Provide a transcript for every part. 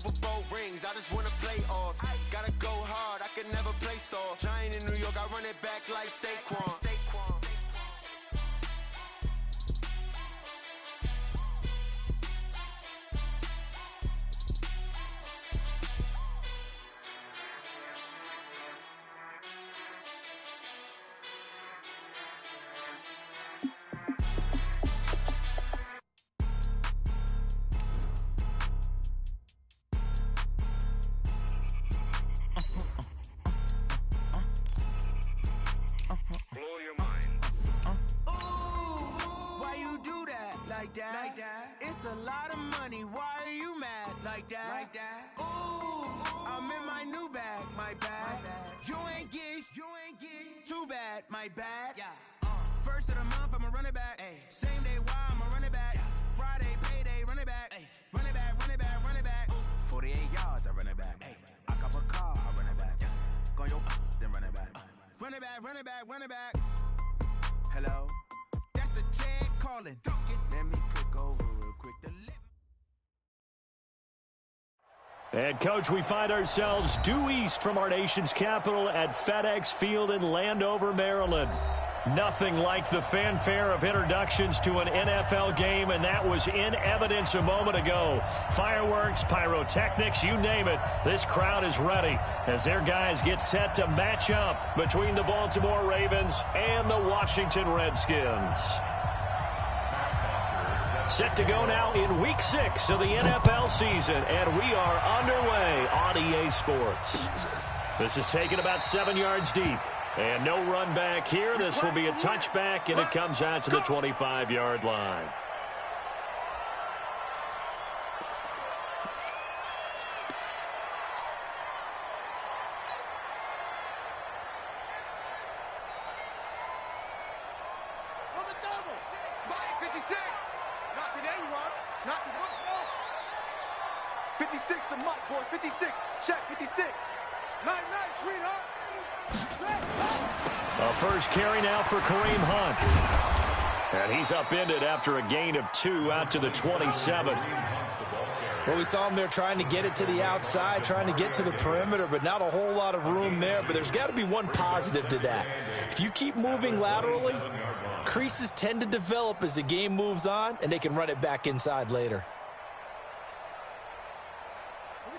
Super Bowl rings, I just wanna play off. Gotta go hard, I can never play soft. Giant in New York, I run it back like Saquon. Like that. It's a lot of money. Why are you mad like that? Ooh, I'm in my new bag, my bad. You ain't get too bad, my bad. First of the month, I'ma run it back. Same day, why I'ma run it back. Friday, payday, run it back. Run it back, run it back, run it back. 48 yards, I run it back. I cop a car, I run it back. Go yo, then run it back. Run it back, run it back, run it back. Hello? That's the Chad calling. Let me click over real quick. And, Coach, we find ourselves due east from our nation's capital at FedEx Field in Landover, Maryland. Nothing like the fanfare of introductions to an NFL game, and that was in evidence a moment ago. Fireworks, pyrotechnics, you name it. This crowd is ready as their guys get set to match up between the Baltimore Ravens and the Washington Redskins. Set to go now in Week 6 of the NFL season, and we are underway on EA Sports. This is taken about 7 yards deep, and no run back here. This will be a touchback, and it comes out to the 25-yard line. A first carry now for Kareem Hunt. And he's upended after a gain of 2 out to the 27. Well, we saw him there trying to get it to the outside, trying to get to the perimeter, but not a whole lot of room there. But there's got to be one positive to that. If you keep moving laterally, creases tend to develop as the game moves on, and they can run it back inside later.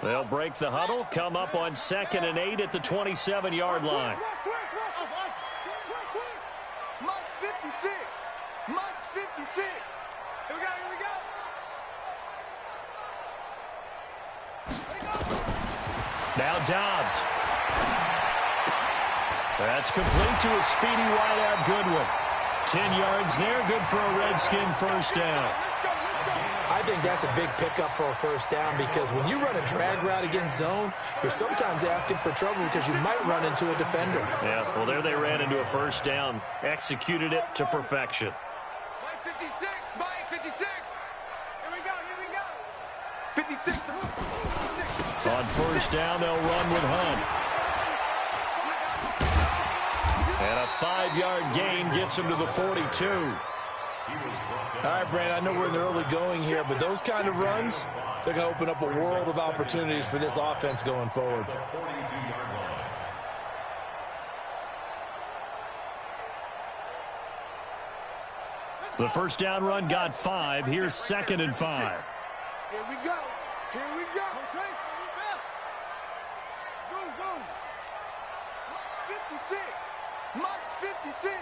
They'll break the huddle, come up on 2nd and 8 at the 27-yard line. Now Dobbs. That's complete to a speedy wideout Goodwin. 10 yards there, good for a Redskin first down. I think that's a big pickup for a first down because when you run a drag route against zone, you're sometimes asking for trouble because you might run into a defender. Yeah, well, there they ran into a first down, executed it to perfection. Mike 56, Mike 56. Here we go. 56. On first down, they'll run with Hunt. And a 5-yard gain gets him to the 42. All right, Brandon, I know we're in the early going here, but those kind of runs, they're going to open up a world of opportunities for this offense going forward. The first down run got 5. Here's 2nd and 5. Here we go. Here we go. Zoom, zoom. 56. Mike's 56.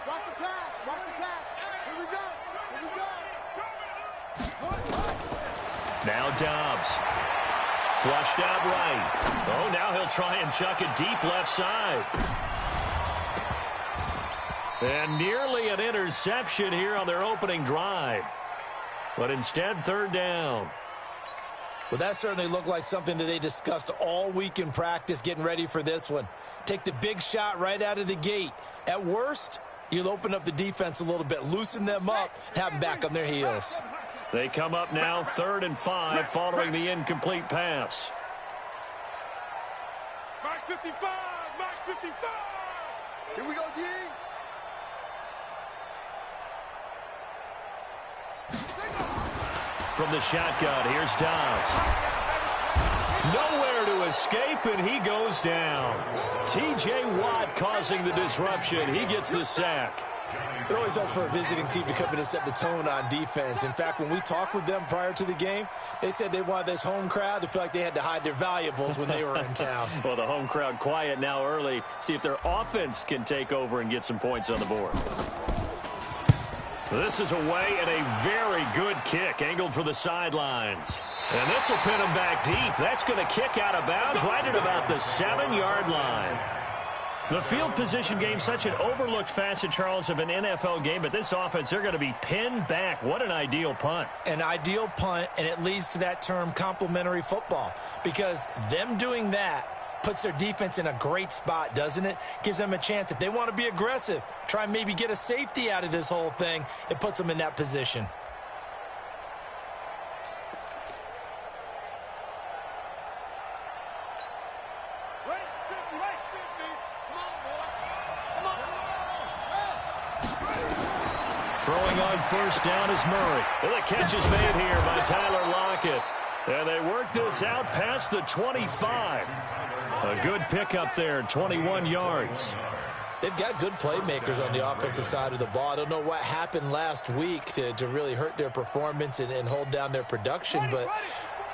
Watch the pass. Watch the pass. Here we go. Here we go. Now Dobbs. Flushed out right. Oh, now he'll try and chuck it deep left side. And nearly an interception here on their opening drive. But instead, 3rd down. Well, that certainly looked like something that they discussed all week in practice getting ready for this one. Take the big shot right out of the gate. At worst, you'll open up the defense a little bit, loosen them up, have them back on their heels. They come up now 3rd and 5 following the incomplete pass. Mike 55, Mike 55. Here we go, D. From the shotgun, here's Dobbs. Nowhere to escape, and he goes down. T.J. Watt causing the disruption. He gets the sack. It always helps for a visiting team to come in and set the tone on defense. In fact, when we talked with them prior to the game, they said they wanted this home crowd to feel like they had to hide their valuables when they were in town. Well, the home crowd quiet now early. See if their offense can take over and get some points on the board. This is away and a very good kick, angled for the sidelines. And this will pin him back deep. That's going to kick out of bounds right at about the 7-yard line. The field position game, such an overlooked facet, Charles, of an NFL game, but this offense, they're going to be pinned back. What an ideal punt. An ideal punt, and it leads to that term complementary football, because them doing that puts their defense in a great spot, doesn't it? Gives them a chance. If they want to be aggressive, try and maybe get a safety out of this whole thing, it puts them in that position. Throwing on first down is Murray. And the catch is made here by Tyler Lockett. And they work this out past the 25. A good pickup there, 21 yards. They've got good playmakers on the offensive side of the ball. I don't know what happened last week to really hurt their performance and hold down their production, but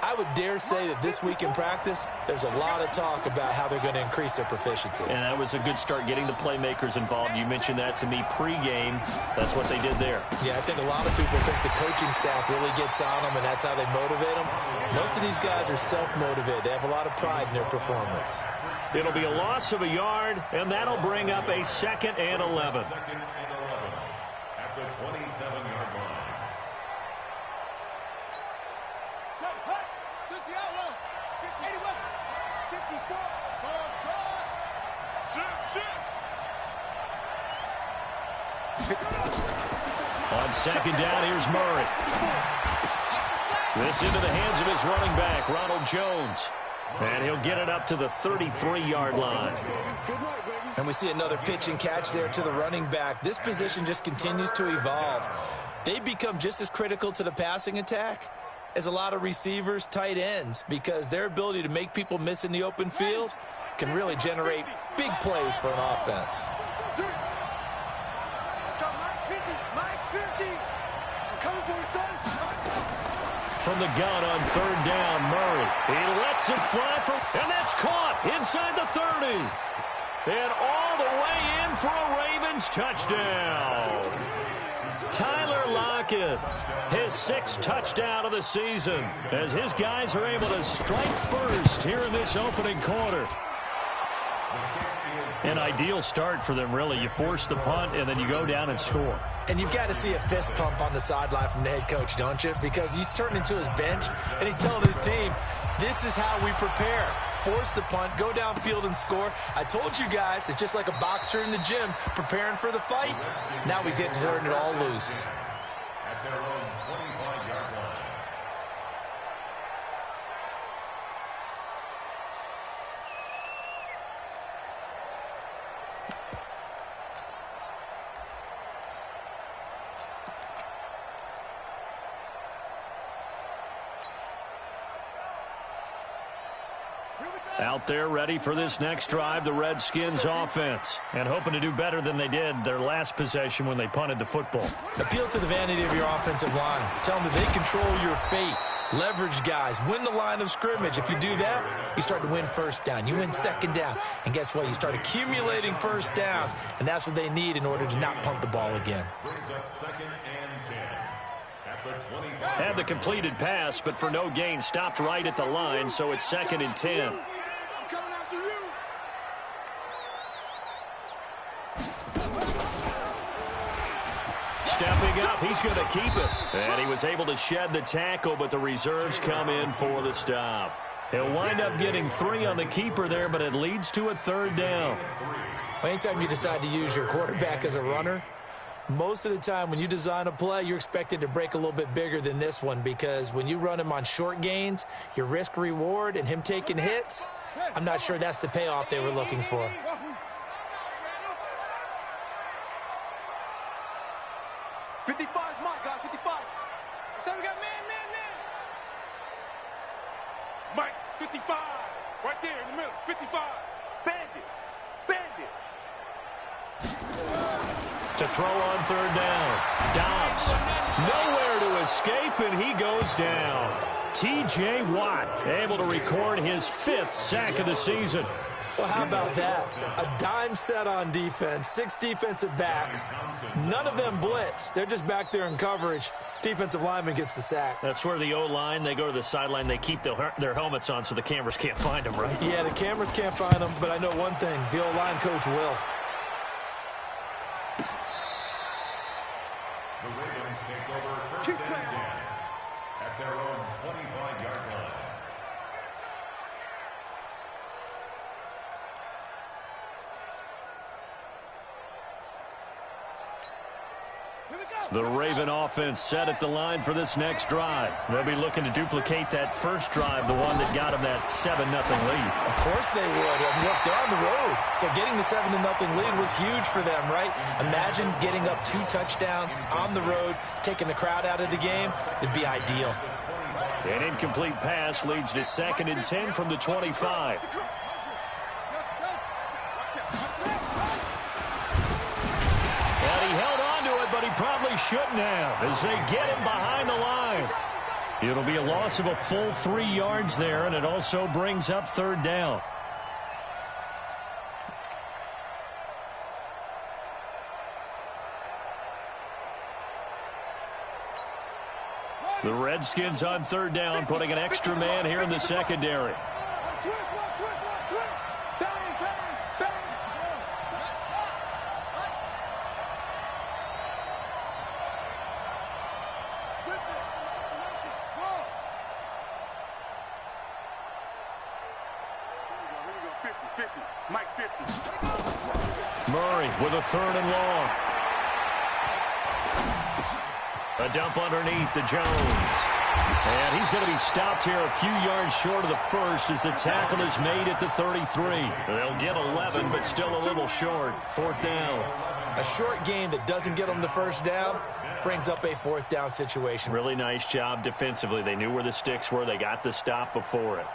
I would dare say that this week in practice, there's a lot of talk about how they're going to increase their proficiency. And that was a good start, getting the playmakers involved. You mentioned that to me pregame. That's what they did there. Yeah, I think a lot of people think the coaching staff really gets on them, and that's how they motivate them. Most of these guys are self-motivated. They have a lot of pride in their performance. It'll be a loss of a yard, and that'll bring up a 2nd and 11. At the 27-yard line. On 2nd down, here's Murray. This into the hands of his running back, Ronald Jones. And he'll get it up to the 33-yard line. And we see another pitch and catch there to the running back. This position just continues to evolve. They become just as critical to the passing attack as a lot of receivers, tight ends, because their ability to make people miss in the open field can really generate big plays for an offense. From the gun on 3rd down, Murray. He lets it fly and that's caught inside the 30. And all the way in for a Ravens touchdown. Tyler Lockett, his 6th touchdown of the season, as his guys are able to strike first here in this opening quarter. An ideal start for them, really. You force the punt, and then you go down and score. And you've got to see a fist pump on the sideline from the head coach, don't you? Because he's turned into his bench, and he's telling his team, this is how we prepare. Force the punt, go downfield and score. I told you guys, it's just like a boxer in the gym preparing for the fight. Now we get to turn it all loose. At their own 25-yard line. Out there ready for this next drive, the Redskins offense, and hoping to do better than they did their last possession when they punted the football. Appeal to the vanity of your offensive line. Tell them that they control your fate. Leverage guys. Win the line of scrimmage. If you do that, you start to win first down. You win 2nd down. And guess what? You start accumulating first downs, and that's what they need in order to not punt the ball again. Brings up 2nd and 10. At the 25. Had the completed pass, but for no gain, stopped right at the line, so it's 2nd and 10. Coming after you. Stepping up, he's going to keep it. And he was able to shed the tackle, but the reserves come in for the stop. He'll wind up getting 3 on the keeper there, but it leads to a 3rd down. Anytime you decide to use your quarterback as a runner, most of the time when you design a play, you're expected to break a little bit bigger than this one, because when you run him on short gains, your risk-reward and him taking hits, I'm not sure that's the payoff they were looking for. Mike, guys, 55. So we got man. Mike. 55. Right there in the middle. 55. Bandit. Bandit. To throw on third down. Dobbs. Nowhere to escape, and he goes down. T.J. Watt able to record his 5th sack of the season. Well, how about that? A dime set on defense, 6 defensive backs. None of them blitz. They're just back there in coverage. Defensive lineman gets the sack. That's where the O-line, they go to the sideline, they keep their helmets on so the cameras can't find them, right? Yeah, the cameras can't find them, but I know one thing. The O-line coach will. The Ravens take over first and 10 at their own 25-yard line. The Raven offense set at the line for this next drive. They'll be looking to duplicate that first drive, the one that got them that 7-0 lead. Of course they would. And look, they're on the road. So getting the 7-0 lead was huge for them, right? Imagine getting up 2 touchdowns on the road, taking the crowd out of the game. It'd be ideal. An incomplete pass leads to 2nd and 10 from the 25. Probably shouldn't have as they get him behind the line. It'll be a loss of a full 3 yards there, and it also brings up 3rd down. The Redskins on 3rd down, putting an extra man here in the secondary. Murray with a 3rd and long. A dump underneath to Jones. And he's going to be stopped here a few yards short of the first as the tackle is made at the 33. They'll get 11, but still a little short. 4th down. A short gain that doesn't get them the first down brings up a 4th down situation. Really nice job defensively. They knew where the sticks were. They got the stop before it.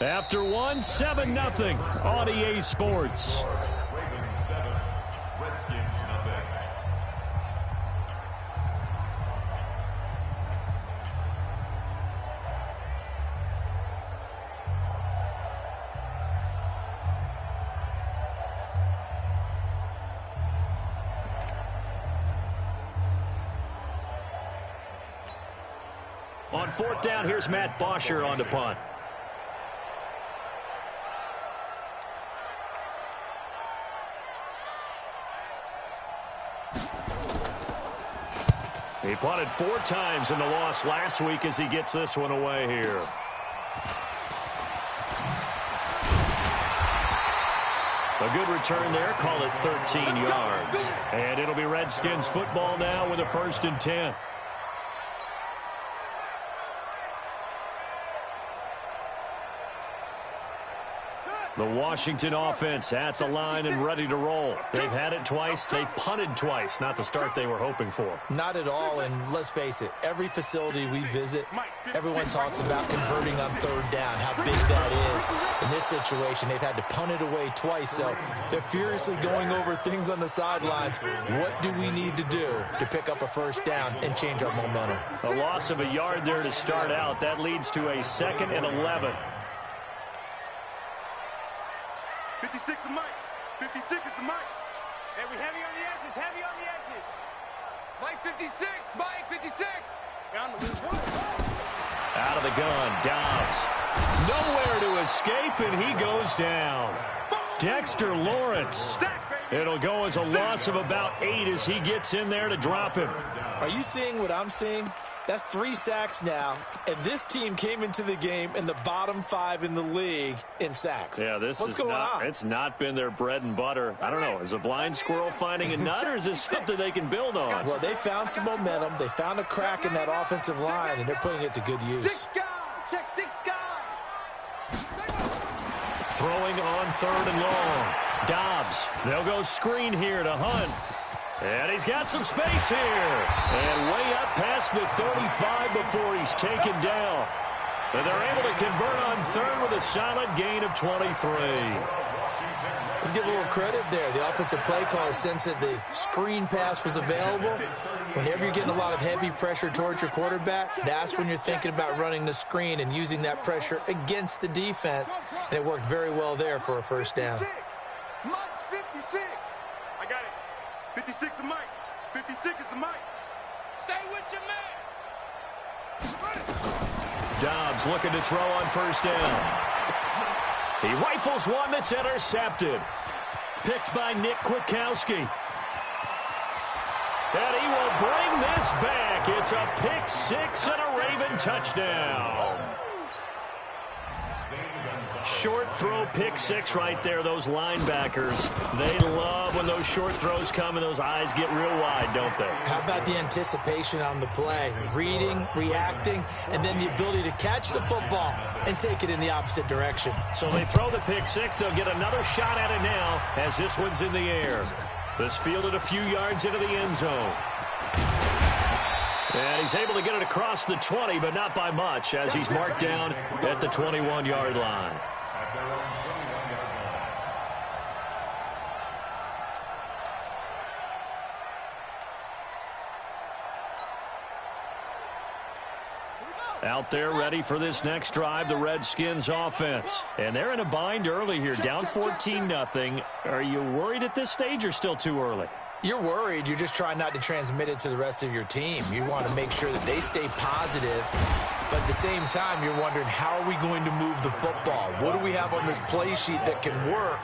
After 1, 7-0 on EA Sports. Ravens 7, Redskins 0. On 4th down, here's Matt Bosher on the punt. He punted 4 times in the loss last week as he gets this one away here. A good return there, call it 13 yards. And it'll be Redskins football now with a 1st and 10. The Washington offense at the line and ready to roll. They've had it twice. They've punted twice. Not the start they were hoping for. Not at all, and let's face it, every facility we visit, everyone talks about converting on 3rd down, how big that is. In this situation, they've had to punt it away twice, so they're furiously going over things on the sidelines. What do we need to do to pick up a 1st down and change our momentum? A loss of a yard there to start out. That leads to a 2nd and 11. 56 is Mike. 56 is the Mike. Hey, we heavy on the edges, heavy on the edges. Mike 56, Mike 56. Down the loose one. Out of the gun, Dobbs. Nowhere to escape, and he goes down. Dexter Lawrence. It'll go as a loss of about 8 as he gets in there to drop him. Are you seeing what I'm seeing? That's 3 sacks now, and this team came into the game in the bottom 5 in the league in sacks. Yeah, What's going on? It's not been their bread and butter. I don't know. Is a blind squirrel finding a nut, or is this something they can build on? Well, they found some momentum. They found a crack in that offensive line, and they're putting it to good use. 6 guys, check 6 guys. Throwing on 3rd and long. Dobbs. They'll go screen here to Hunt. And he's got some space here. And way up past the 35 before he's taken down. And they're able to convert on third with a solid gain of 23. Let's give a little credit there. The offensive play caller sensed that the screen pass was available. Whenever you're getting a lot of heavy pressure towards your quarterback, that's when you're thinking about running the screen and using that pressure against the defense. And it worked very well there for a first down. 56. I got it. 56 is Mike. 56 is the Mike. Stay with your man. Dobbs looking to throw on first down. He rifles one that's intercepted. Picked by Nick Kwiatkowski. And he will bring this back. It's a pick six and a Raven touchdown. Short throw pick six right there. Those linebackers, they love when those short throws come and those eyes get real wide, don't they? How about the anticipation on the play? Reading, reacting, and then the ability to catch the football and take it in the opposite direction. So they throw the pick six. They'll get another shot at it now as this one's in the air. This fielded a few yards into the end zone. And he's able to get it across the 20, but not by much, as he's marked down at the 21-yard line. Out there ready for this next drive, the Redskins offense. And they're in a bind early here, down 14-0. Are you worried at this stage or still too early? You're worried. You're just trying not to transmit it to the rest of your team. You want to make sure that they stay positive. But at the same time, you're wondering, how are we going to move the football? What do we have on this play sheet that can work?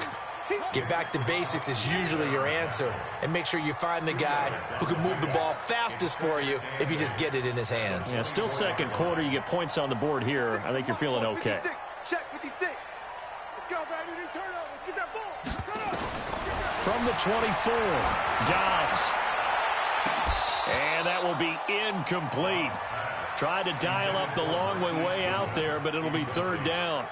Get back to basics is usually your answer. And make sure you find the guy who can move the ball fastest for you if you just get it in his hands. Yeah, still second quarter. You get points on the board here. I think you're feeling okay. Check 56. Let's go, baby. Turn over. Get that ball. From the 24, Dobbs. And that will be incomplete. Tried to dial up the long one way out there, but it'll be third down.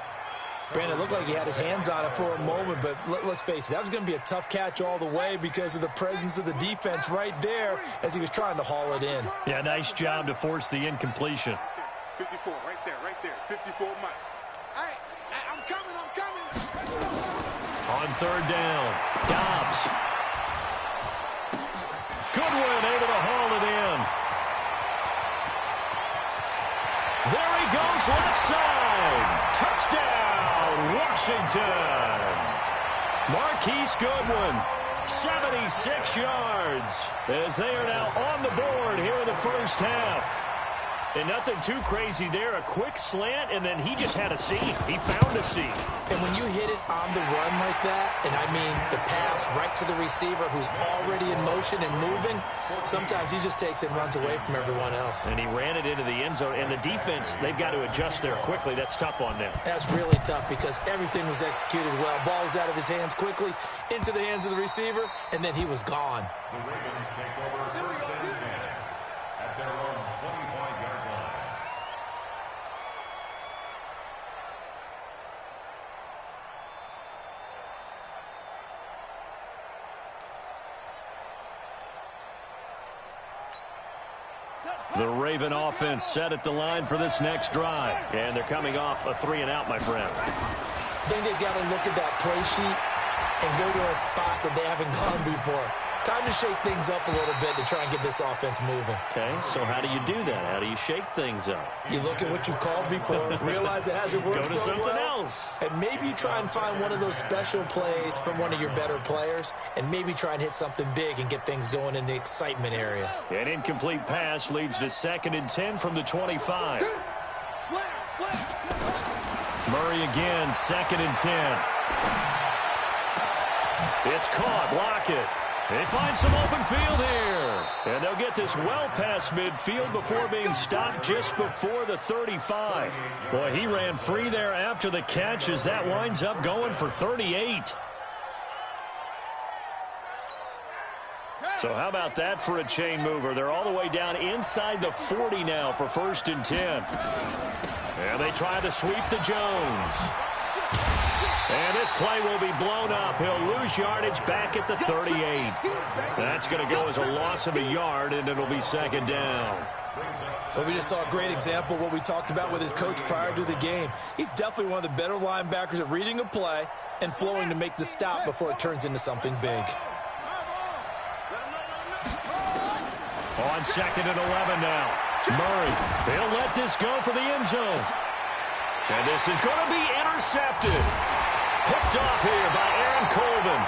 Brandon, it looked like he had his hands on it for a moment, but let's face it, that was going to be a tough catch all the way because of the presence of the defense right there as he was trying to haul it in. Yeah, nice job to force the incompletion. 54, right there, 54, Mike. Hey, I'm coming. On third down, Dobbs. Goodwin able to haul it in. There he goes, left side. Touchdown, Washington. Marquise Goodwin, 76 yards, as they are now on the board here in the first half. And nothing too crazy there. A quick slant, and then he just had a seam. He found a seam. And when you hit it on the run like that, and I mean the pass right to the receiver who's already in motion and moving, sometimes he just takes it and runs away from everyone else. And he ran it into the end zone. And the defense, they've got to adjust there quickly. That's tough on them. That's really tough because everything was executed well. Ball was out of his hands quickly, into the hands of the receiver, and then he was gone. The Ravens take over first and 10 at their own 25-yard line. The Raven offense set at the line for this next drive. And they're coming off a 3-and-out, my friend. I think they've got to look at that play sheet and go to a spot that they haven't gone before. Time to shake things up a little bit to try and get this offense moving. Okay, so how do you do that? How do you shake things up? You look at what you've called before, realize it hasn't worked Go to so something well, else. and maybe try and find one of those special plays from one of your better players, and maybe try and hit something big and get things going in the excitement area. An incomplete pass leads to 2nd and 10 from the 25. Murray again, 2nd and 10. It's caught, Lockett. They find some open field here. And they'll get this well past midfield before being stopped just before the 35. Boy, he ran free there after the catch as that winds up going for 38. So how about that for a chain mover? They're all the way down inside the 40 now for 1st and 10. And they try to sweep to Jones. And this play will be blown up. He'll lose yardage back at the 38. That's going to go as a loss of a yard, and it'll be second down. Well, we just saw a great example of what we talked about with his coach prior to the game. He's definitely one of the better linebackers at reading a play and flowing to make the stop before it turns into something big. On 2nd and 11 now. Murray, he'll let this go for the end zone. And this is going to be intercepted. Picked off here by Aaron Colvin.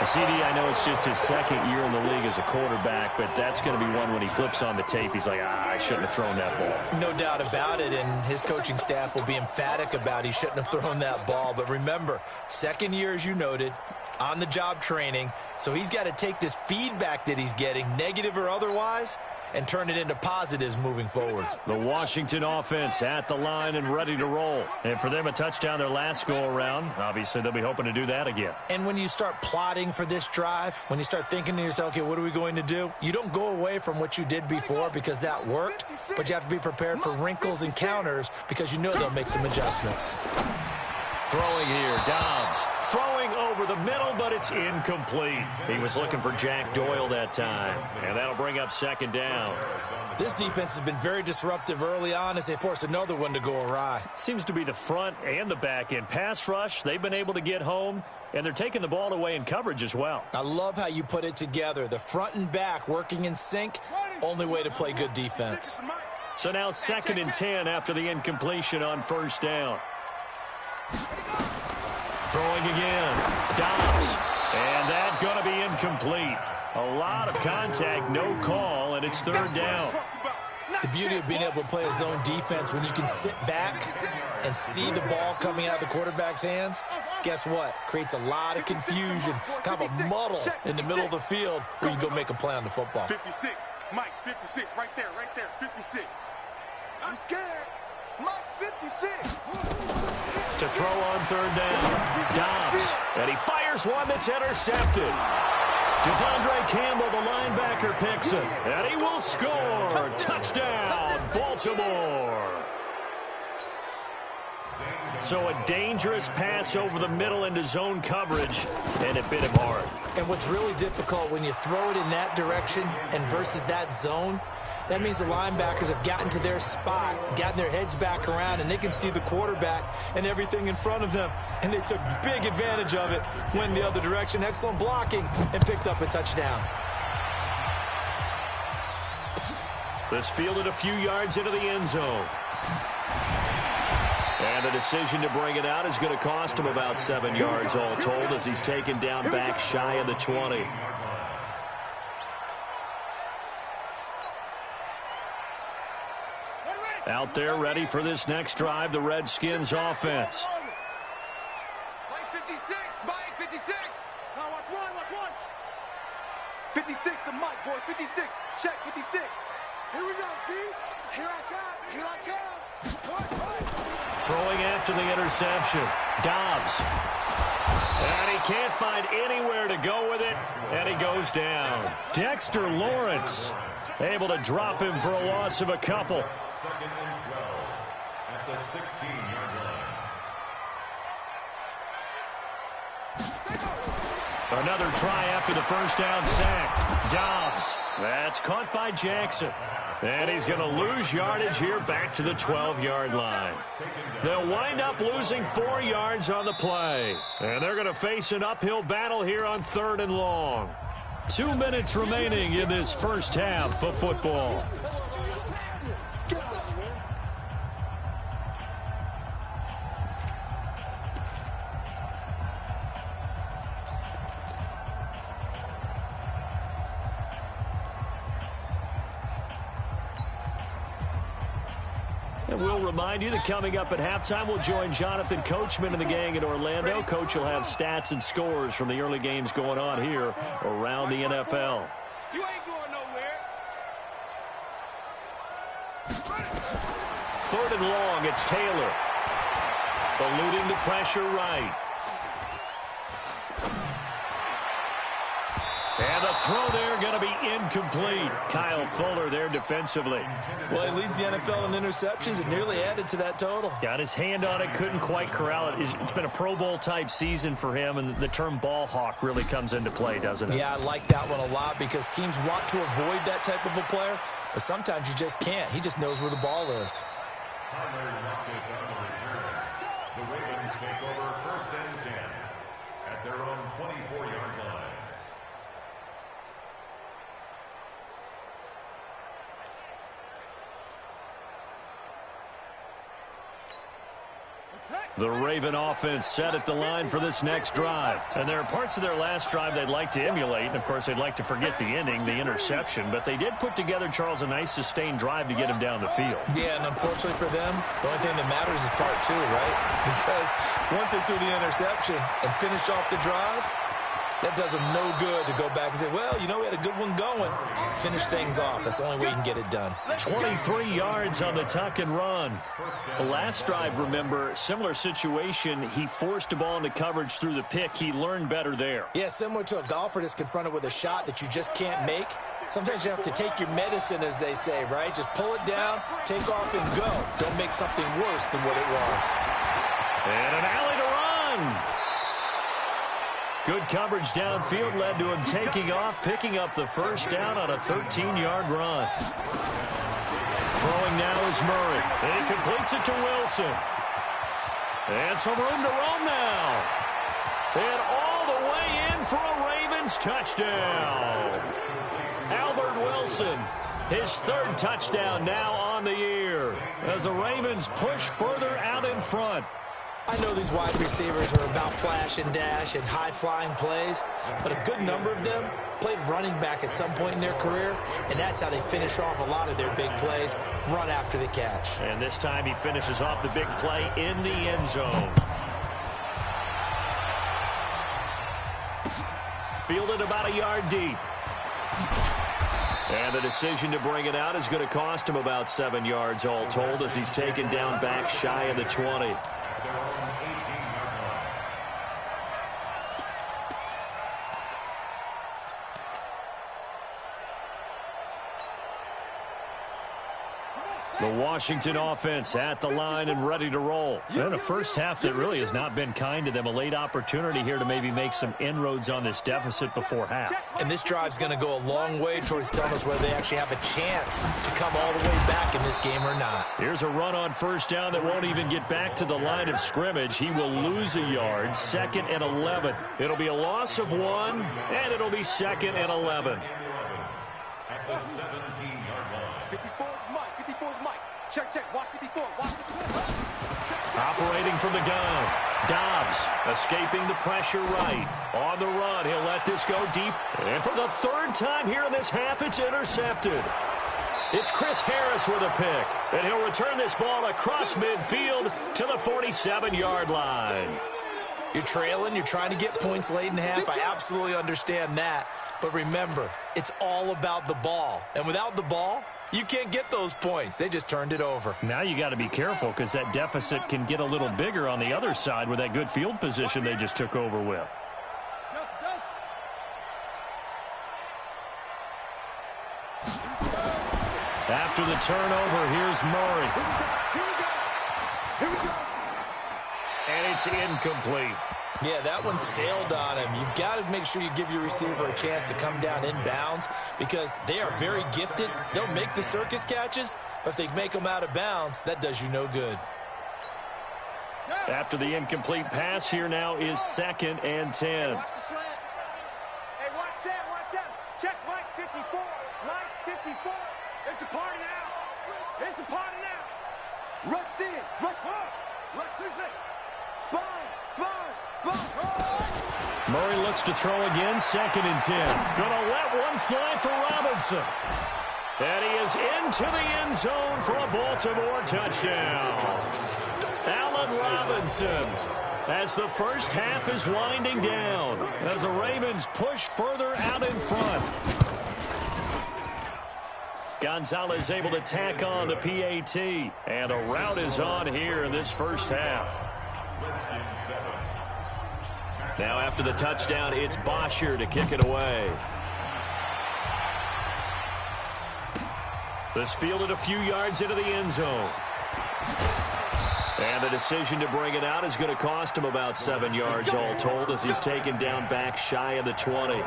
CD, I know it's just his second year in the league as a quarterback, but that's going to be one when he flips on the tape. He's like, I shouldn't have thrown that ball. No doubt about it, and his coaching staff will be emphatic about he shouldn't have thrown that ball. But remember, second year, as you noted, on-the-job training, so he's got to take this feedback that he's getting, negative or otherwise, and turn it into positives moving forward. The Washington offense at the line and ready to roll. And for them, a touchdown their last go-around. Obviously, they'll be hoping to do that again. And when you start plotting for this drive, when you start thinking to yourself, okay, what are we going to do? You don't go away from what you did before because that worked, but you have to be prepared for wrinkles and counters because you know they'll make some adjustments. Throwing here, Dobbs. Throwing over the middle, but it's incomplete. He was looking for Jack Doyle that time, and that'll bring up second down. This defense has been very disruptive early on as they force another one to go awry. Seems to be the front and the back end. Pass rush, they've been able to get home, and they're taking the ball away in coverage as well. I love how you put it together. The front and back working in sync, only way to play good defense. So now 2nd and 10 after the incompletion on first down. Throwing again. Dobbs. And that's going to be incomplete. A lot of contact, no call, and it's third down. The beauty of being able to play a zone defense when you can sit back and see the ball coming out of the quarterback's hands, guess what? Creates a lot of confusion, kind of a muddle in the middle of the field where you can go make a play on the football. 56. Mike, 56. Right there. 56. I'm scared. Mike, 56. To throw on third down. Dobbs. And he fires one that's intercepted. Devondre Campbell, the linebacker, picks it. And he will score. Touchdown, Baltimore. So a dangerous pass over the middle into zone coverage, and it bit him hard. And what's really difficult when you throw it in that direction and versus that zone, that means the linebackers have gotten to their spot, gotten their heads back around, and they can see the quarterback and everything in front of them. And they took big advantage of it, went the other direction, excellent blocking, and picked up a touchdown. This fielded a few yards into the end zone. And the decision to bring it out is going to cost him about 7 yards all told as he's taken down back shy of the 20. Out there ready for this next drive, the Redskins offense. Mike 56. Mike 56. Now watch one. 56 to Mike, boys. 56. Check 56. Here we go, D. Here I come. Throwing after the interception. Dobbs. And he can't find anywhere to go with it, and he goes down. Dexter Lawrence able to drop him for a loss of a couple. 2nd and 12 at the 16-yard line. Another try after the first down sack. Dobbs. That's caught by Jackson. And he's going to lose yardage here back to the 12-yard line. They'll wind up losing 4 yards on the play. And they're going to face an uphill battle here on 3rd and long. 2 minutes remaining in this first half of football. And we'll remind you that coming up at halftime, we'll join Jonathan Coachman and the gang in Orlando. Coach will have stats and scores from the early games going on here around the NFL. You ain't going nowhere. 3rd and long, it's Taylor. Eluding the pressure right. And the throw there going to be incomplete. Kyle Fuller there defensively. Well, he leads the NFL in interceptions and nearly added to that total. Got his hand on it, couldn't quite corral it. It's been a Pro Bowl type season for him, and the term ball hawk really comes into play, doesn't it? Yeah, I like that one a lot because teams want to avoid that type of a player, but sometimes you just can't. He just knows where the ball is. The Ravens take over 1st and 10 at their own 24-yard line. The Raven offense set at the line for this next drive. And there are parts of their last drive they'd like to emulate. And, of course, they'd like to forget the ending, the interception. But they did put together, Charles, a nice sustained drive to get him down the field. Yeah, and unfortunately for them, the only thing that matters is part 2, right? Because once they threw the interception and finished off the drive, that does them no good to go back and say, well, you know, we had a good one going. Finish things off. That's the only way you can get it done. 23 yards on the tuck and run. The last drive, remember, similar situation. He forced a ball into coverage through the pick. He learned better there. Yeah, similar to a golfer that's confronted with a shot that you just can't make. Sometimes you have to take your medicine, as they say, right? Just pull it down, take off, and go. Don't make something worse than what it was. And an alley to run. Good coverage downfield led to him taking off, picking up the first down on a 13-yard run. Throwing now is Murray. And he completes it to Wilson. And some room to roam now. And all the way in for a Ravens touchdown. Albert Wilson, his 3rd touchdown now on the year, as the Ravens push further out in front. I know these wide receivers are about flash and dash and high-flying plays, but a good number of them played running back at some point in their career, and that's how they finish off a lot of their big plays, run after the catch. And this time he finishes off the big play in the end zone. Fielded about a yard deep. And the decision to bring it out is going to cost him about 7 yards all told, as he's taken down back shy of the 20. The Washington offense at the line and ready to roll. And a first half that really has not been kind to them. A late opportunity here to maybe make some inroads on this deficit before half. And this drive's going to go a long way towards telling us whether they actually have a chance to come all the way back in this game or not. Here's a run on first down that won't even get back to the line of scrimmage. He will lose a yard. 2nd and 11. It'll be a loss of 1, and it'll be 2nd and 11. At the 17-yard line. 54 is Mike. 54 is Mike. Check. Watch 54. Watch 54. Check. Operating from the gun. Dobbs escaping the pressure right. On the run, he'll let this go deep. And for the 3rd time here in this half, it's intercepted. It's Chris Harris with a pick. And he'll return this ball across midfield to the 47-yard line. You're trailing. You're trying to get points late in half. I absolutely understand that. But remember, it's all about the ball. And without the ball, you can't get those points. They just turned it over. Now you got to be careful because that deficit can get a little bigger on the other side with that good field position they just took over with. After the turnover, here's Murray. And it's incomplete. Yeah, that one sailed on him. You've got to make sure you give your receiver a chance to come down inbounds because they are very gifted. They'll make the circus catches, but if they make them out of bounds, that does you no good. After the incomplete pass, here now is 2nd and 10. Watch the slant. Hey, watch that. Check Mike 54. Mike 54. It's a party now. It's a party now. Rush in. Rush in. Sponge. Murray looks to throw again, 2nd and 10. Gonna let one fly for Robinson. And he is into the end zone for a Baltimore touchdown. Allen Robinson, as the first half is winding down, as the Ravens push further out in front. Gonzalez able to tack on the PAT, and a rout is on here in this first half. Now after the touchdown, it's Bosher to kick it away. This fielded a few yards into the end zone. And the decision to bring it out is going to cost him about 7 yards all told as he's taken down back shy of the 20.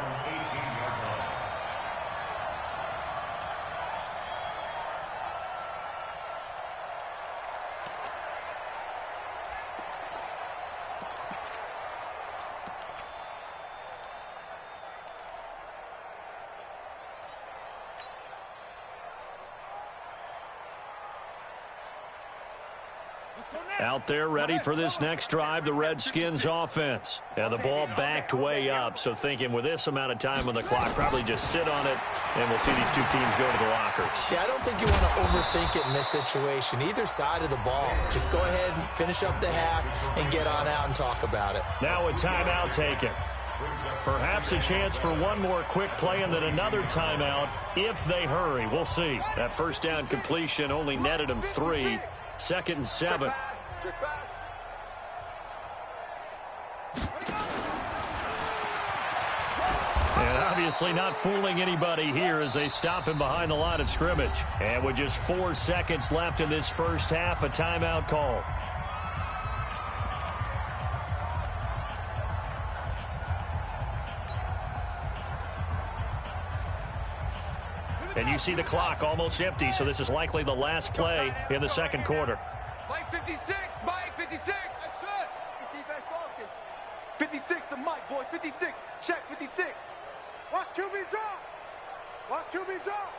Out there ready for this next drive, the Redskins offense. And the ball backed way up, so thinking with this amount of time on the clock, probably just sit on it, and we'll see these two teams go to the lockers. Yeah, I don't think you want to overthink it in this situation. Either side of the ball. Just go ahead and finish up the half and get on out and talk about it. Now a timeout taken. Perhaps a chance for one more quick play and then another timeout if they hurry. We'll see. That first down completion only netted them 3. 2nd and 7. And obviously not fooling anybody here as they stop him behind the line of scrimmage. And with just 4 seconds left in this first half, a timeout call. And you see the clock almost empty, so this is likely the last play in the second quarter. Mike 56, Mike 56. That's it. It's defense focus. 56, the Mike, boys. 56. Check 56. Watch QB drop. Watch QB drop.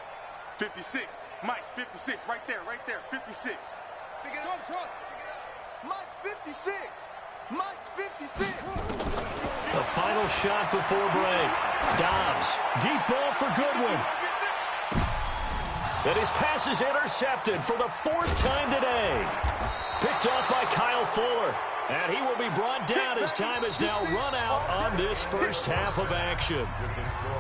56. Mike 56. Right there, right there. 56. Pick it up. Mike's 56. Mike's 56. The final shot before break. Dobbs. Deep ball for Goodwin. And his pass is intercepted for the 4th time today. Picked off by Kyle Fuller. And he will be brought down as time has now run out on this first half of action.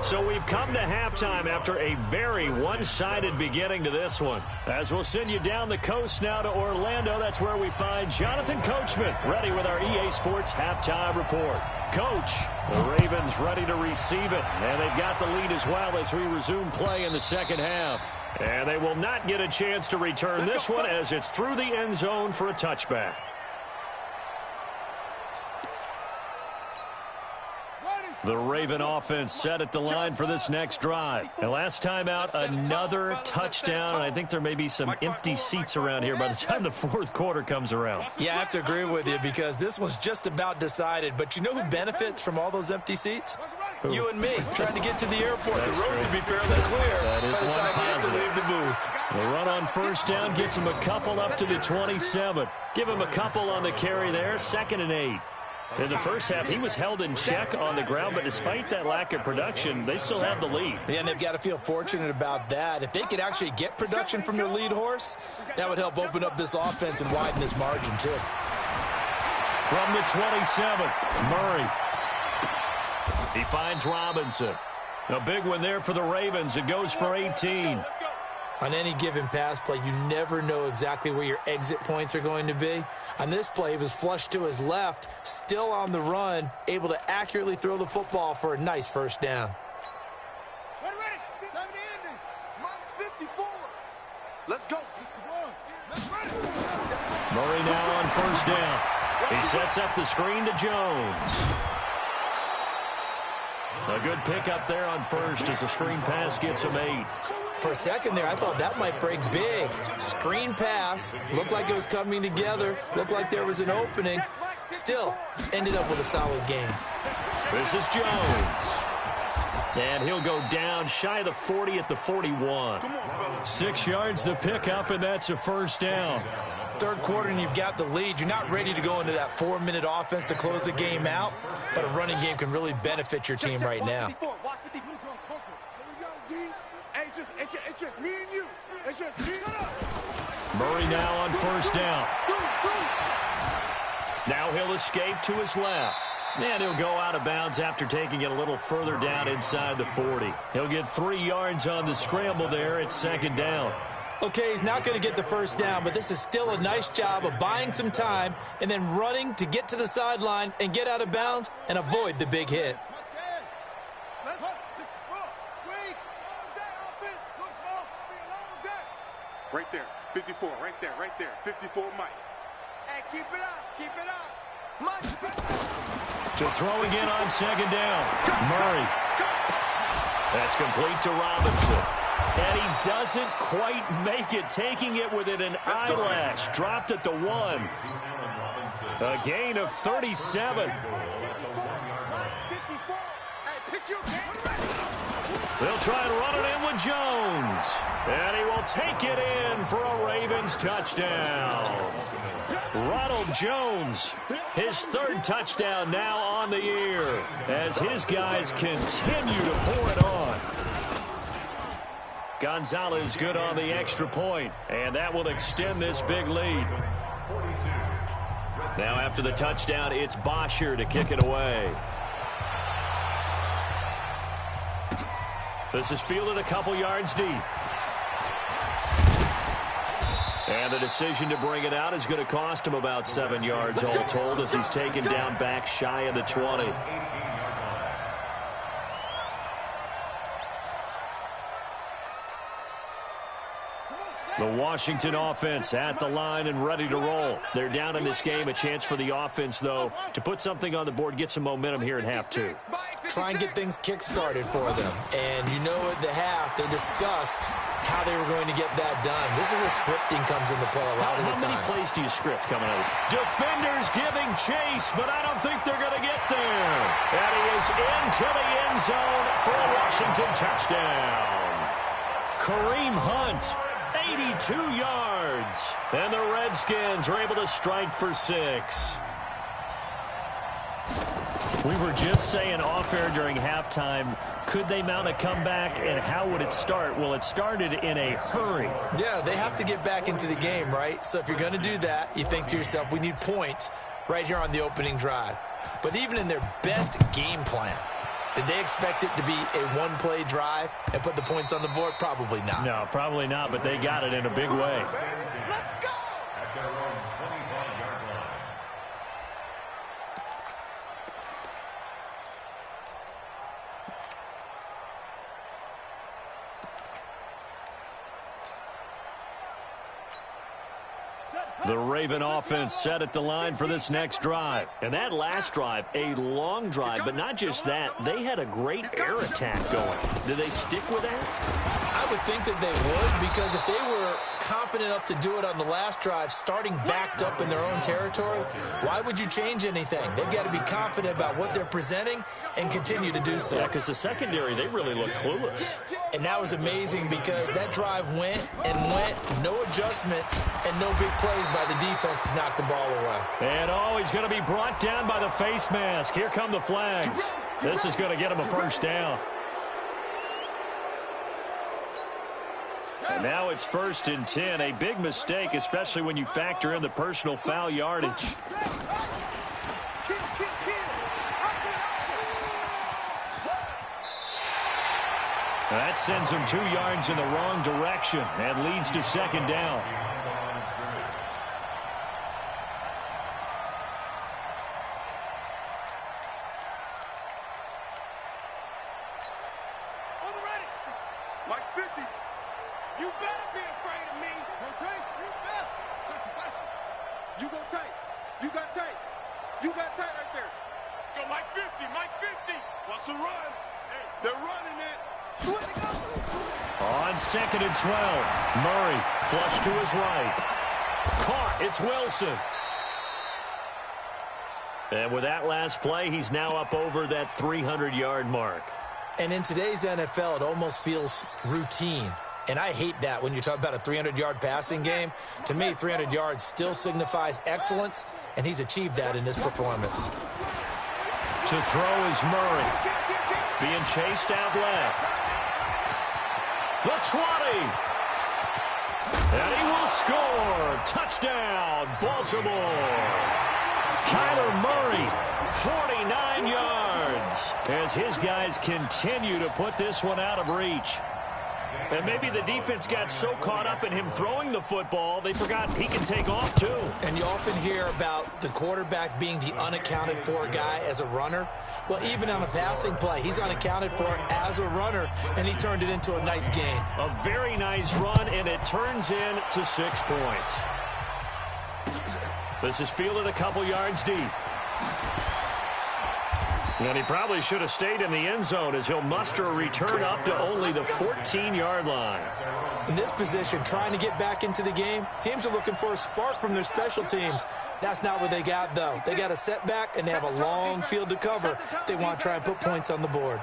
So we've come to halftime after a very one-sided beginning to this one. As we'll send you down the coast now to Orlando, that's where we find Jonathan Coachman ready with our EA Sports Halftime Report. Coach, the Ravens ready to receive it. And they've got the lead as well as we resume play in the second half. And they will not get a chance to return this one as it's through the end zone for a touchback. The Raven offense set at the line for this next drive. And last time out, another touchdown. And I think there may be some empty seats around here by the time the 4th quarter comes around. Yeah, I have to agree with you because this one's just about decided. But you know who benefits from all those empty seats? Who? You and me, trying to get to the airport. That's the road true. to be fairly clear That is by the one time you have to positive. leave the booth. The run on first down gets him a couple up to the 27. Give him a couple on the carry there, 2nd and 8. In the first half, he was held in check on the ground, but despite that lack of production, they still have the lead. Yeah, and they've got to feel fortunate about that. If they could actually get production from their lead horse, that would help open up this offense and widen this margin, too. From the 27, Murray. He finds Robinson. A big one there for the Ravens. It goes for 18. On any given pass play, you never know exactly where your exit points are going to be. On this play, he was flushed to his left, still on the run, able to accurately throw the football for a nice first down. Ready. 70 ending. Mike 54. Let's go. Murray now on first down. He sets up the screen to Jones. A good pickup there on first as the screen pass gets him 8. For a second there, I thought that might break big. Screen pass, looked like it was coming together, looked like there was an opening. Still, ended up with a solid game. This is Jones. And he'll go down shy of the 40 at the 41. 6 yards the pickup, and that's a first down. Third quarter and you've got the lead. You're not ready to go into that 4-minute offense to close the game out, but a running game can really benefit your team right now. It's just me and you. It's just me. Murray now on first down. Now he'll escape to his left. And he'll go out of bounds after taking it a little further down inside the 40. He'll get 3 yards on the scramble there. It's 2nd down. Okay, he's not going to get the first down, but this is still a nice job of buying some time and then running to get to the sideline and get out of bounds and avoid the big hit. Right there. 54. Right there. Right there. 54, Mike. Hey, keep it up. Keep it up. Mike. To throw again on second down. Murray. That's complete to Robinson. And he doesn't quite make it, taking it within an eyelash. Dropped at the 1. A gain of 37. They'll try and run it in with Jones. And he will take it in for a Ravens touchdown. Ronald Jones, his 3rd touchdown now on the year, as his guys continue to pour it on. Gonzalez good on the extra point, and that will extend this big lead. Now after the touchdown, it's Bosher to kick it away. This is fielded a couple yards deep. And the decision to bring it out is going to cost him about 7 yards all told, as he's taken down back shy of the 20. The Washington offense at the line and ready to roll. They're down in this game. A chance for the offense, though, to put something on the board, get some momentum here at half 2. Try and get things kick-started for them. And you know at the half, they discussed how they were going to get that done. This is where scripting comes into play a lot of the time. How many plays do you script coming out of this? Defenders giving chase, but I don't think they're going to get there. And he is into the end zone for a Washington touchdown. Kareem Hunt, 82 yards. And the Redskins are able to strike for 6. We were just saying off-air during halftime, could they mount a comeback, and how would it start? Well, it started in a hurry. Yeah, they have to get back into the game, right? So if you're going to do that, you think to yourself, we need points right here on the opening drive. But even in their best game plan, did they expect it to be a one-play drive and put the points on the board? Probably not. No, probably not, but they got it in a big way. Let's go! At their own 25-yard line. The Raven offense set at the line for this next drive. And that last drive, a long drive, but not just that. They had a great air attack going. Did they stick with that? I would think that they would, because if they were confident enough to do it on the last drive, starting backed up in their own territory, why would you change anything? They've got to be confident about what they're presenting and continue to do so. Yeah, because the secondary, they really looked clueless. And that was amazing because that drive went and went, no adjustments, and no big plays by the defense to knock the ball away. And he's going to be brought down by the face mask. Here come the flags. This is going to get him a first down. And now it's 1st and 10. A big mistake, especially when you factor in the personal foul yardage. That sends him 2 yards in the wrong direction and leads to second down. Mike's 50. You better be afraid of me. Rotate. You better. You go tight. You got tight. You got tight right there. Let's go Mike 50. Mike 50. Watch the run. They're running it. On 2nd and 12, Murray flush to his right. Caught. It's Wilson. And with that last play, he's now up over that 300-yard mark. And in today's NFL, it almost feels routine. And I hate that when you talk about a 300-yard passing game. To me, 300 yards still signifies excellence, and he's achieved that in this performance. To throw is Murray. Being chased out left. The 20. And he will score. Touchdown, Baltimore. Kyler Murray, 49 yards, as his guys continue to put this one out of reach. And maybe the defense got so caught up in him throwing the football, they forgot he can take off too. And you often hear about the quarterback being the unaccounted for guy as a runner. Well, even on a passing play, he's unaccounted for as a runner, and he turned it into a nice gain. A very nice run, and it turns into 6 points. This is fielded a couple yards deep. And he probably should have stayed in the end zone as he'll muster a return up to only the 14-yard line. In this position, trying to get back into the game, teams are looking for a spark from their special teams. That's not what they got, though. They got a setback, and they have a long field to cover if they want to try and put points on the board.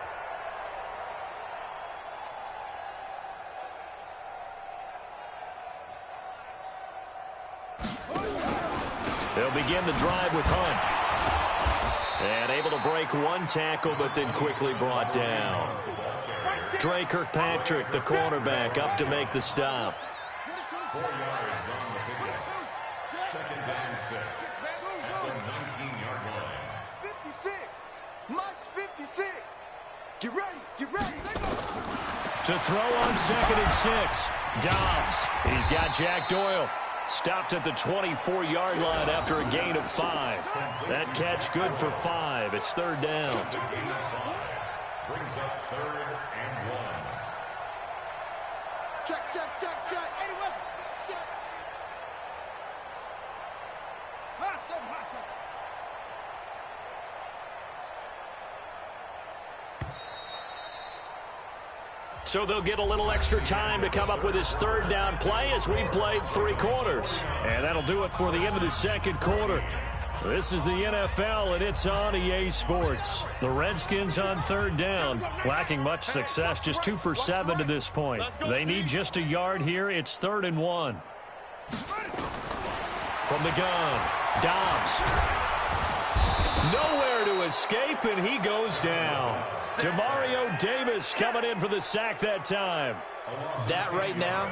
They'll begin the drive with Hunt. And able to break one tackle, but then quickly brought down. Dre Kirkpatrick, the cornerback, up to make the stop. 4 yards on the pickup. 2nd down 6 at the 19-yard line. 56. Mike's 56. Get ready. Get ready. To throw on 2nd and 6. Dobbs. He's got Jack Doyle. Stopped at the 24-yard line after a gain of 5. That catch good for 5. It's 3rd down. Brings up 3rd and 1. Check, check, check, check. Anyway, check, check. Hustle. So they'll get a little extra time to come up with his 3rd down play as we've played 3 quarters. And that'll do it for the end of the 2nd quarter. This is the NFL, and it's on EA Sports. The Redskins on 3rd down, lacking much success, just 2 for 7 to this point. They need just a yard here. It's 3rd and 1. From the gun, Dobbs. Nowhere to escape, and he goes down. Demario Davis coming in for the sack that time. That right now,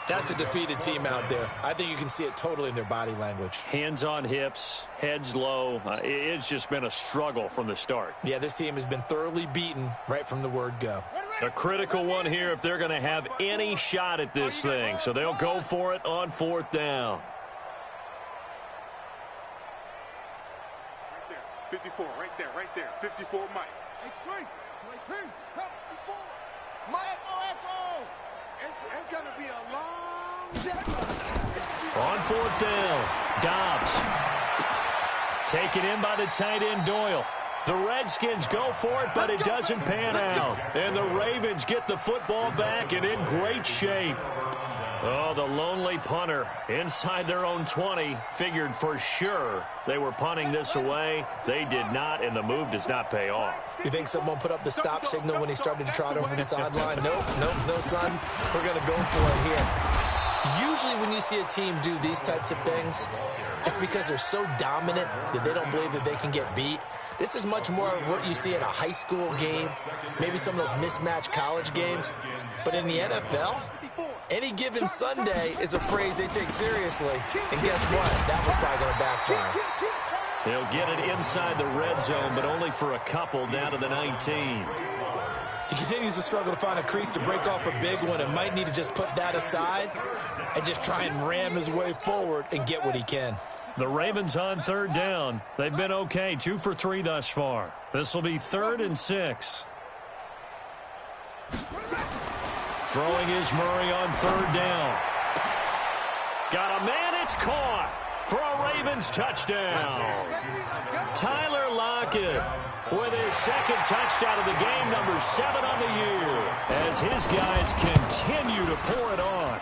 that's a defeated team out there. I think you can see it totally in their body language. Hands on hips, heads low. It's just been a struggle from the start. Yeah, this team has been thoroughly beaten right from the word go. A critical one here if they're going to have any shot at this thing. So they'll go for it on 4th down. 54, right there. 54, Mike. Extreme. 54. Mike, echo. It's going to be a long day. On 4th down, Dobbs. Taken in by the tight end, Doyle. The Redskins go for it, but it doesn't pan out. And the Ravens get the football back and in great shape. Oh, the lonely punter inside their own 20 figured for sure they were punting this away. They did not, and the move does not pay off. You think someone put up the stop signal when he started to trot over the sideline? Nope, no, son. We're going to go for it here. Usually when you see a team do these types of things, it's because they're so dominant that they don't believe that they can get beat. This is much more of what you see in a high school game, maybe some of those mismatched college games. But in the NFL, any given Sunday is a phrase they take seriously. And guess what? That was probably going to backfire. They'll get it inside the red zone, but only for a couple down to the 19. He continues to struggle to find a crease to break off a big one and might need to just put that aside and just try and ram his way forward and get what he can. The Ravens on 3rd down. They've been okay, 2 for 3 thus far. This will be 3rd and 6. Throwing is Murray on 3rd down. Got a man, it's caught for a Ravens touchdown. Tyler Lockett with his 2nd touchdown of the game, number 7 on the year, as his guys continue to pour it on.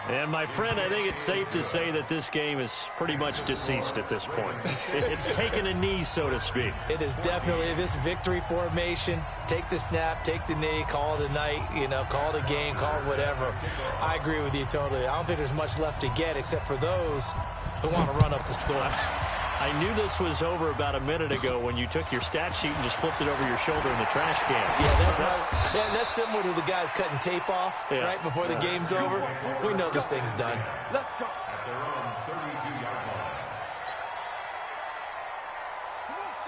And, my friend, I think it's safe to say that this game is pretty much deceased at this point. It's taken a knee, so to speak. It is definitely this victory formation. Take the snap, take the knee, call it a night, call it a game, call it whatever. I agree with you totally. I don't think there's much left to get except for those who want to run up the score. I knew this was over about a minute ago when you took your stat sheet and just flipped it over your shoulder in the trash can. Yeah, that's similar to the guys cutting tape off right before the game's over. We know this thing's done. Let's go. At their own 32-yard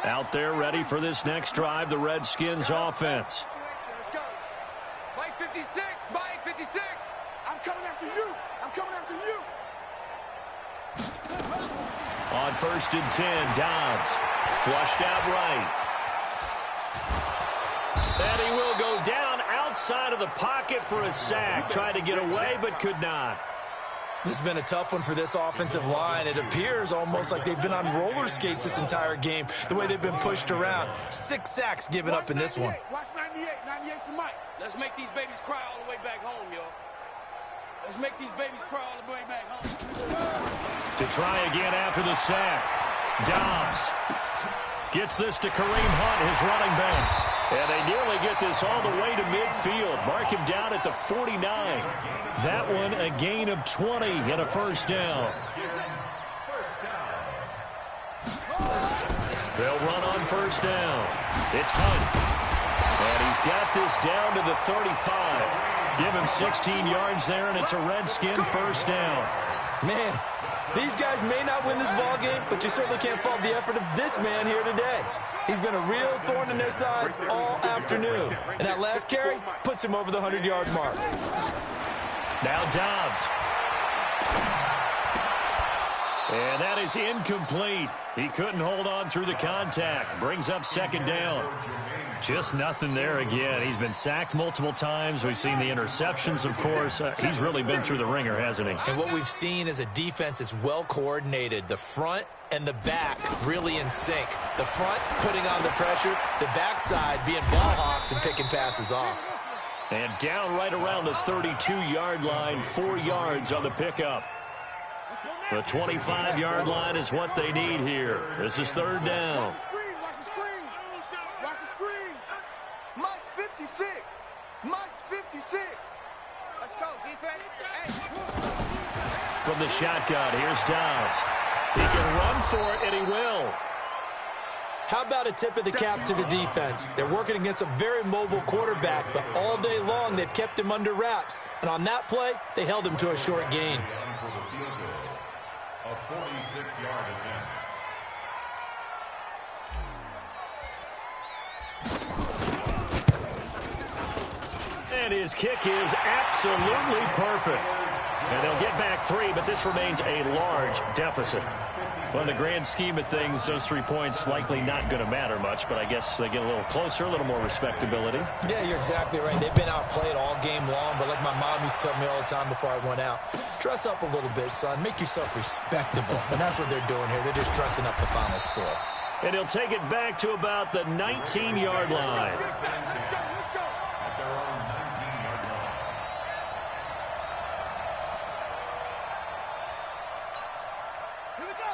line. Out there ready for this next drive, the Redskins offense. Let's go. Mike 56. 56, my 56. I'm coming after you. I'm coming after you. On 1st and 10, Dobbs flushed out right. And he will go down outside of the pocket for a sack. Tried to get away, but could not. This has been a tough one for this offensive line. It appears almost like they've been on roller skates this entire game, the way they've been pushed around. 6 sacks given up in this one. Watch 98. 98's the mic. Let's make these babies cry all the way back home, yo. Let's make these babies cry all the way back home. To try again after the sack. Dobbs gets this to Kareem Hunt, his running back. And they nearly get this all the way to midfield. Mark him down at the 49. That one a gain of 20 and a first down. They'll run on first down. It's Hunt. And he's got this down to the 35. Give him 16 yards there, and it's a Redskin first down. Man, these guys may not win this ball game, but you certainly can't fault the effort of this man here today. He's been a real thorn in their sides all afternoon. And that last carry puts him over the 100-yard mark. Now Dobbs. And that is incomplete. He couldn't hold on through the contact. Brings up second down. Just nothing there again. He's been sacked multiple times. We've seen the interceptions, of course. He's really been through the ringer, hasn't he? And what we've seen is a defense that's well coordinated. The front and the back really in sync. The front putting on the pressure, the backside being ball hawks and picking passes off. And down right around the 32-yard line, 4 yards on the pickup. The 25-yard line is what they need here. This is third down. Watch the screen. Watch the screen. Mike's 56. Mike's 56. Let's go, defense. Hey. From the shotgun, here's Dobbs. He can run for it, and he will. How about a tip of the cap to the defense? They're working against a very mobile quarterback, but all day long they've kept him under wraps. And on that play, they held him to a short gain. A 46-yard attempt. And his kick is absolutely perfect. And they'll get back 3, but this remains a large deficit. Well, in the grand scheme of things, those 3 points likely not going to matter much, but I guess they get a little closer, a little more respectability. Yeah, you're exactly right. They've been outplayed all game long, but like my mom used to tell me all the time before I went out, dress up a little bit, son. Make yourself respectable. And that's what they're doing here. They're just dressing up the final score. And he'll take it back to about the 19-yard line.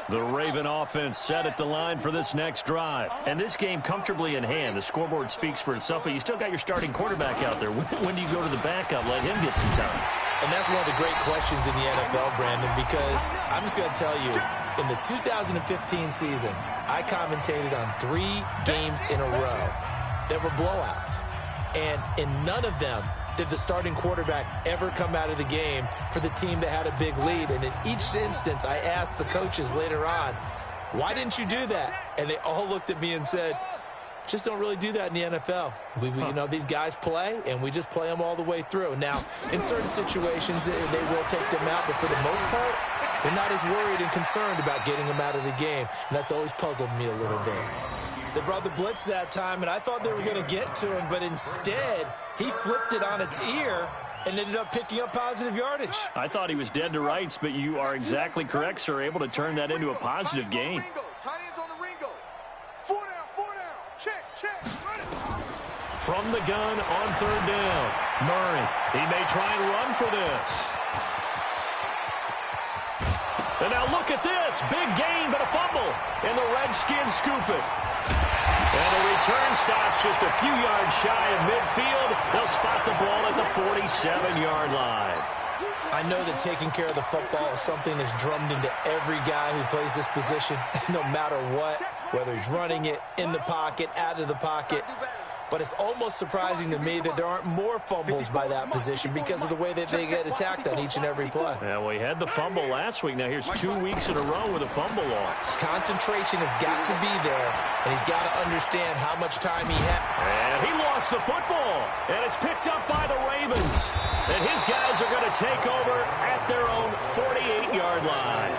The Raven offense set at the line for this next drive. And this game comfortably in hand. The scoreboard speaks for itself, but you still got your starting quarterback out there. When do you go to the backup? Let him get some time. And that's one of the great questions in the NFL, Brandon, because I'm just going to tell you, in the 2015 season, I commentated on 3 games in a row that were blowouts. And in none of them did the starting quarterback ever come out of the game for the team that had a big lead. And in each instance, I asked the coaches later on, why didn't you do that? And they all looked at me and said, just don't really do that in the NFL. You know, these guys play, and we just play them all the way through. Now, in certain situations, they will take them out, but for the most part, they're not as worried and concerned about getting them out of the game. And that's always puzzled me a little bit. They brought the blitz that time, and I thought they were going to get to him, but instead, he flipped it on its ear and ended up picking up positive yardage. I thought he was dead to rights, but you are exactly correct, sir, able to turn that into a positive gain. Tight ends on the Ringo. 4 down. Check. From the gun on third down, Murray. He may try and run for this. And now look at this. Big gain, but a fumble. And the Redskins scoop it. And the return stops just a few yards shy of midfield. They'll spot the ball at the 47-yard line. I know that taking care of the football is something that's drummed into every guy who plays this position, no matter what, whether he's running it, in the pocket, out of the pocket. but it's almost surprising to me that there aren't more fumbles by that position because of the way that they get attacked on each and every play. Yeah, well, he had the fumble last week. Now here's 2 weeks in a row with a fumble loss. Concentration has got to be there, and he's got to understand how much time he has. And he lost the football, and it's picked up by the Ravens. And his guys are going to take over at their own 48-yard line.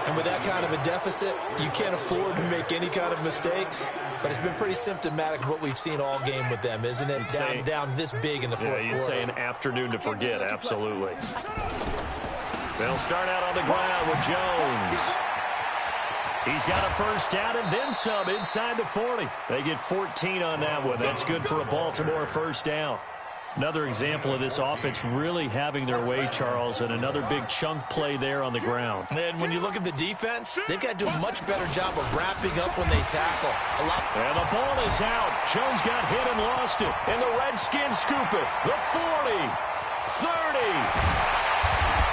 And with that kind of a deficit, you can't afford to make any kind of mistakes. But it's been pretty symptomatic of what we've seen all game with them, isn't it? Down this big in the fourth quarter. You'd say an afternoon to forget, absolutely. They'll start out on the ground with Jones. He's got a first down and then some inside the 40. They get 14 on that one. That's good for a Baltimore first down. Another example of this offense really having their way, Charles, and another big chunk play there on the ground. And when you look at the defense, they've got to do a much better job of wrapping up when they tackle. And the ball is out. Jones got hit and lost it. And the Redskins scoop it. The 40, 30.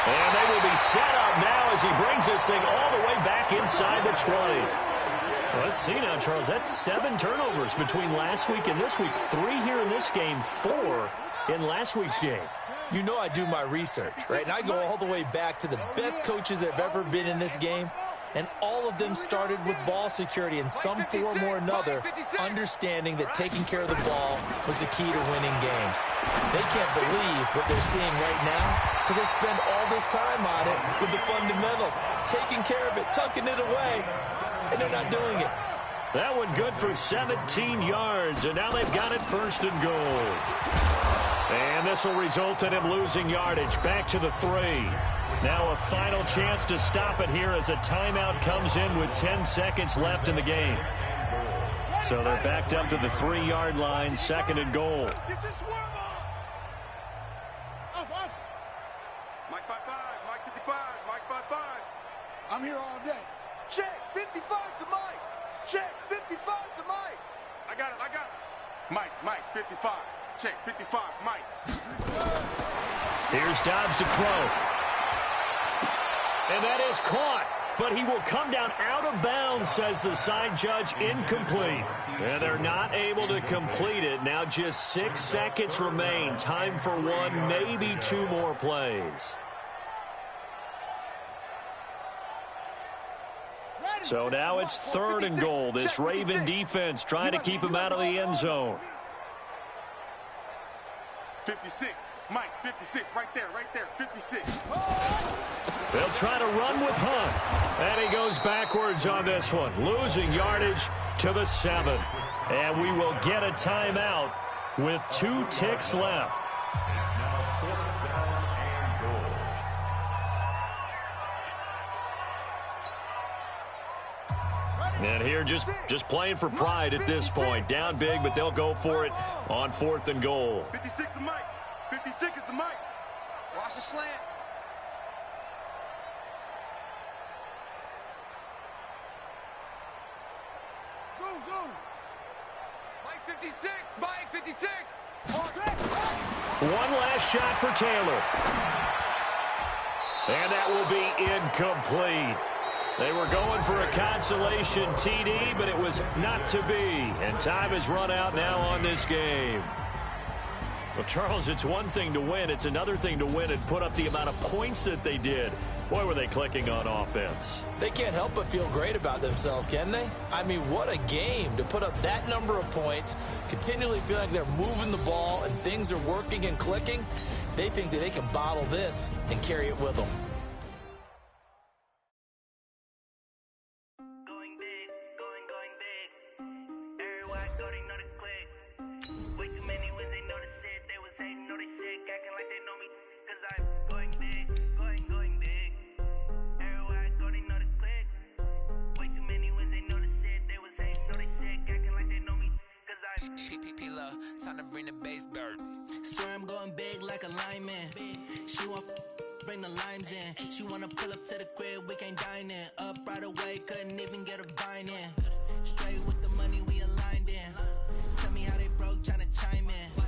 And they will be set up now as he brings this thing all the way back inside the 20. Well, let's see now, Charles. That's 7 turnovers between last week and this week. 3 here in this game, 4 in last week's game. You know I do my research, right? And I go all the way back to the best coaches that have ever been in this game, and all of them started with ball security in some form or another, understanding that taking care of the ball was the key to winning games. They can't believe what they're seeing right now because they spend all this time on it with the fundamentals, taking care of it, tucking it away, and they're not doing it. That one good for 17 yards, and now they've got it first and goal. And this will result in him losing yardage back to the 3. Now a final chance to stop it here as a timeout comes in with 10 seconds left in the game. So they're backed up to the 3-yard line, second and goal. Mike 55, Mike 55, Mike 55. I'm here all day. Check 55 to Mike. Check 55 to Mike. I got it. Mike 55. Check 55, Mike. Here's Dobbs to throw. And that is caught. But he will come down out of bounds, says the side judge, incomplete. And they're not able to complete it. Now just 6 seconds remain. Time for 1, maybe 2 more plays. So now it's 3rd and goal. This Raven defense trying to keep him out of the end zone. 56. Mike, 56. Right there, 56. They'll try to run with Hunt. And he goes backwards on this one, losing yardage to the 7. And we will get a timeout with 2 ticks left. And here just playing for pride at this point. Down big, but they'll go for it on 4th and goal. 56 is Mike. 56 is the Mike. Watch the slant. Zoom. Mike 56. Mike 56. One last shot for Taylor. And that will be incomplete. They were going for a consolation TD, but it was not to be. And time has run out now on this game. Well, Charles, it's one thing to win. It's another thing to win and put up the amount of points that they did. Boy, were they clicking on offense. They can't help but feel great about themselves, can they? I mean, what a game to put up that number of points, continually feel like they're moving the ball and things are working and clicking. They think that they can bottle this and carry it with them. Time to bring the bass bird. Swear I'm going big like a lineman. She want bring the limes in. She wanna pull up to the crib, we can't dine in. Up right away, couldn't even get a vine in. Straight with the money we aligned in. Tell me how they broke, tryna chime in.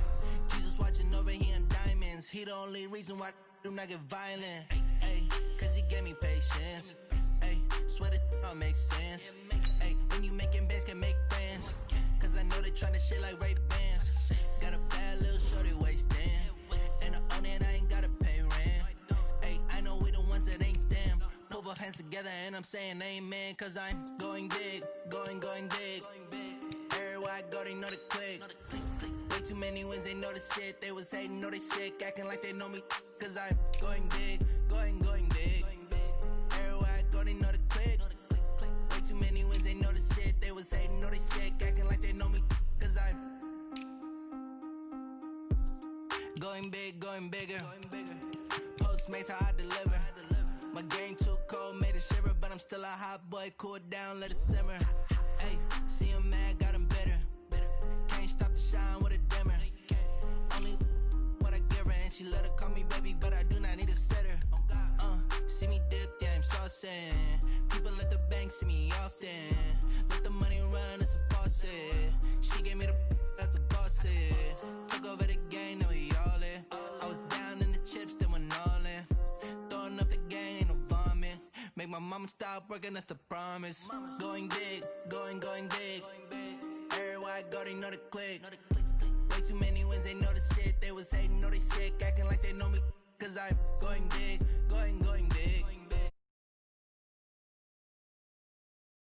Jesus watching over here in diamonds. He the only reason why do not get violent. Ay, cause he gave me patience. Ay, swear that all makes sense. Ay, when you making bands can make friends. Cause I know they tryna shit like Ray Bans. together and I'm saying amen, cause I'm going big, going big. Everywhere I go, they know the click. Way too many wins, they know the shit. They was hating, know they sick, acting like they know me, cause I'm going big, going big. Everywhere I go, they know the click. Way too many wins, they know the shit. They was hating, know they sick, acting like they know me, cause I'm going big, going bigger. Postmates how I deliver. My game too cold, made it shiver, but I'm still a hot boy. Cool it down, let it simmer. Hey, see him mad, got him bitter. Can't stop the shine with a dimmer. Only what I give her, and she let her call me baby, but I do not need a sitter. See me dip, yeah, I'm saucing. People at the bank see me often. Let the money run, it's a faucet. She gave me the that's a faucet. Took over the game, now we all in. I was down in the chips, then went all in. Throwing up the game, ain't no vomit. Make my mama stop working, that's the promise. Going big, going big. Everywhere I go, they know the click. Way too many wins, they know the shit. They was hating, know they sick, acting like they know me, cause I'm going big, going